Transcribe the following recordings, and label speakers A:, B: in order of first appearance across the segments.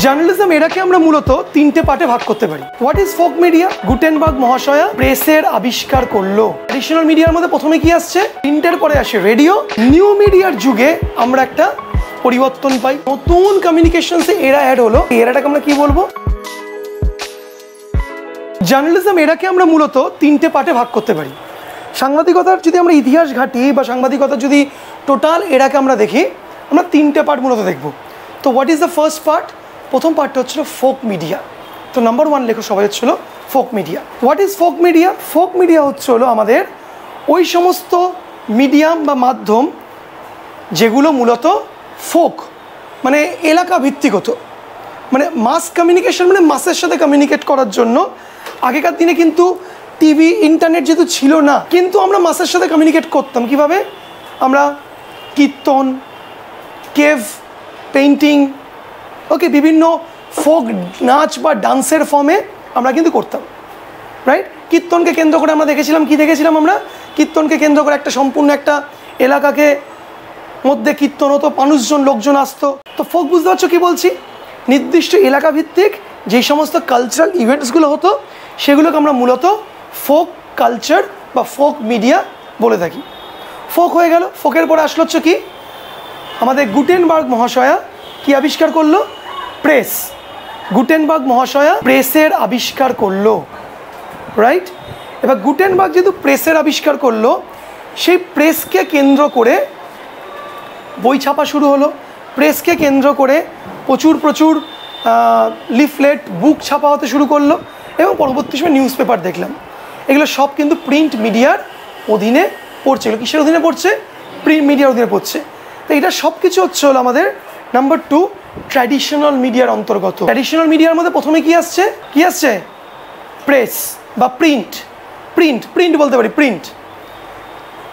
A: Journalism এটাকে আমরা মূলত তিনটে পার্টে ভাগ করতে পারি। What is folk media? Gutenberg মহাশয়া প্রেসের আবিষ্কার করলো। ট্র্যাডিশনাল মিডিয়ার মধ্যে প্রথমে কি আসছে? প্রিন্টের পরে আসে রেডিও। নিউ মিডিয়ার যুগে আমরা একটা পরিবর্তন পাই, নতুন কমিউনিকেশনসে এরা অ্যাড হলো। এরাটাকে আমরা কি বলবো? জার্নালিজম এটাকে আমরা মূলত তিনটে পার্টে ভাগ করতে পারি। সাংবাদিকতার যদি আমরা ইতিহাস ঘাঁটি বা সাংবাদিকতার যদি টোটাল এটাকে আমরা দেখি, আমরা তিনটে পার্ট মূলত দেখব। তো what is the first part? প্রথম পার্টটা হচ্ছিল ফোক মিডিয়া। তো নাম্বার ওয়ান লেখো সবাই হচ্ছিল folk media. What is folk media? Folk media হচ্ছে হলো আমাদের ওই সমস্ত মিডিয়াম বা মাধ্যম যেগুলো মূলত ফোক মানে এলাকা ভিত্তিক হতো, মানে মাস কমিউনিকেশন, মানে মাসের সাথে কমিউনিকেট করার জন্য। আগেকার দিনে কিন্তু টিভি ইন্টারনেট যেহেতু ছিল না, কিন্তু আমরা মাসের সাথে কমিউনিকেট করতাম কিভাবে? আমরা কীর্তন, কেভ পেইন্টিং, ওকে, বিভিন্ন ফোক নাচ বা ডান্সের ফর্মে আমরা কিন্তু করতাম, রাইট? কীর্তনকে কেন্দ্র করে আমরা দেখেছিলাম, কি দেখেছিলাম আমরা? কীর্তনকে কেন্দ্র করে একটা সম্পূর্ণ একটা এলাকাকে মধ্যে কীর্তন হতো, মানুষজন লোকজন আসতো। তো ফোক বুঝতে পারছো কী বলছি? নির্দিষ্ট এলাকা ভিত্তিক যেই সমস্ত কালচারাল ইভেন্টসগুলো হতো সেগুলোকে আমরা মূলত ফোক কালচার বা ফোক মিডিয়া বলে থাকি। ফোক হয়ে গেল। ফোকের পরে আসলো হচ্ছে কি? আমাদের গুটেনবার্গ মহাশয়া কি আবিষ্কার করলো? প্রেস। গুটেনবার্গ মহাশয়া প্রেসের আবিষ্কার করলো, রাইট? এবার গুটেনবার্গ যেহেতু প্রেসের আবিষ্কার করলো, সেই প্রেসকে কেন্দ্র করে বই ছাপা শুরু হলো। প্রেসকে কেন্দ্র করে প্রচুর লিফলেট, বুক ছাপা হতে শুরু করলো এবং পরবর্তী সময় নিউজ পেপার দেখলাম। এগুলো সব কিন্তু প্রিন্ট মিডিয়ার অধীনে পড়ছে। এগুলো কিসের অধীনে পড়ছে? প্রিন্ট মিডিয়ার অধীনে পড়ছে। তো এটা সব কিছু হচ্ছে হলো আমাদের নাম্বার টু ট্র্যাডিশনাল মিডিয়ার অন্তর্গত। ট্র্যাডিশনাল মিডিয়ার মধ্যে প্রথমে কি আসছে? প্রেস বা প্রিন্ট বলতে পারি।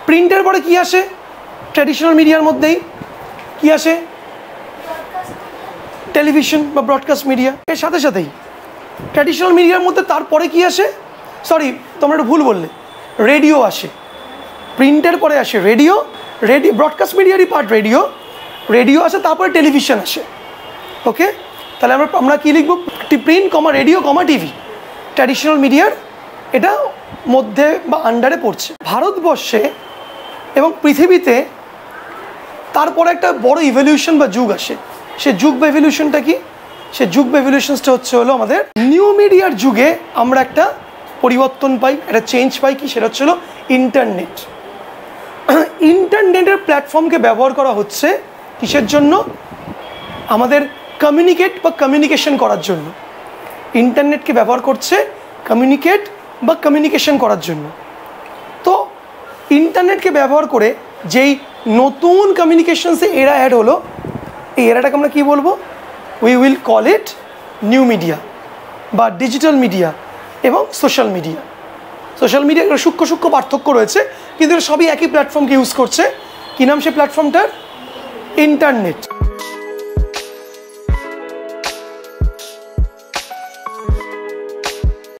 A: প্রিন্টের পরে কি আসে? ট্র্যাডিশনাল মিডিয়ার মধ্যেই কি আসে? টেলিভিশন বা ব্রডকাস্ট মিডিয়া। এর সাথে সাথেই ট্র্যাডিশনাল মিডিয়ার মধ্যে তারপরে কি আসে? সরি, তোমরা একটু ভুল বললে, রেডিও আসে। প্রিন্টের পরে আসে রেডিও, ব্রডকাস্ট মিডিয়ারই পার্ট রেডিও আসে, তারপরে টেলিভিশন আসে। ওকে, তাহলে আমরা কি লিখবো? প্রিন্ট কমা রেডিও কমা টিভি, ট্র্যাডিশনাল মিডিয়ার এটা মধ্যে বা আন্ডারে পড়ছে। ভারতবর্ষে এবং পৃথিবীতে তারপরে একটা বড় ইভলিউশন বা যুগ আসে। সে যুগ বা ইভলিউশনটা কি? সে যুগ বা ইভলিউশনসটা হচ্ছে হলো আমাদের নিউ মিডিয়ার যুগে আমরা একটা পরিবর্তন পাই, একটা চেঞ্জ পাই। কি? সেটা হচ্ছে হলো ইন্টারনেট। ইন্টারনেটের প্ল্যাটফর্মকে ব্যবহার করা হচ্ছে কিসের জন্য? আমাদের কমিউনিকেট বা কমিউনিকেশন করার জন্য। ইন্টারনেটকে ব্যবহার করছে কমিউনিকেট বা কমিউনিকেশন করার জন্য। তো ইন্টারনেটকে ব্যবহার করে যেই নতুন কমিউনিকেশনসে এরা অ্যাড হলো, এই এরাটাকে আমরা কি বলবো? We will call it new media বা ডিজিটাল মিডিয়া এবং সোশ্যাল মিডিয়া। সোশ্যাল মিডিয়ার সূক্ষ্ম পার্থক্য রয়েছে, কিন্তু সবই একই প্ল্যাটফর্মকে ইউজ করছে। কী নাম সেই প্ল্যাটফর্মটার? ইন্টারনেট।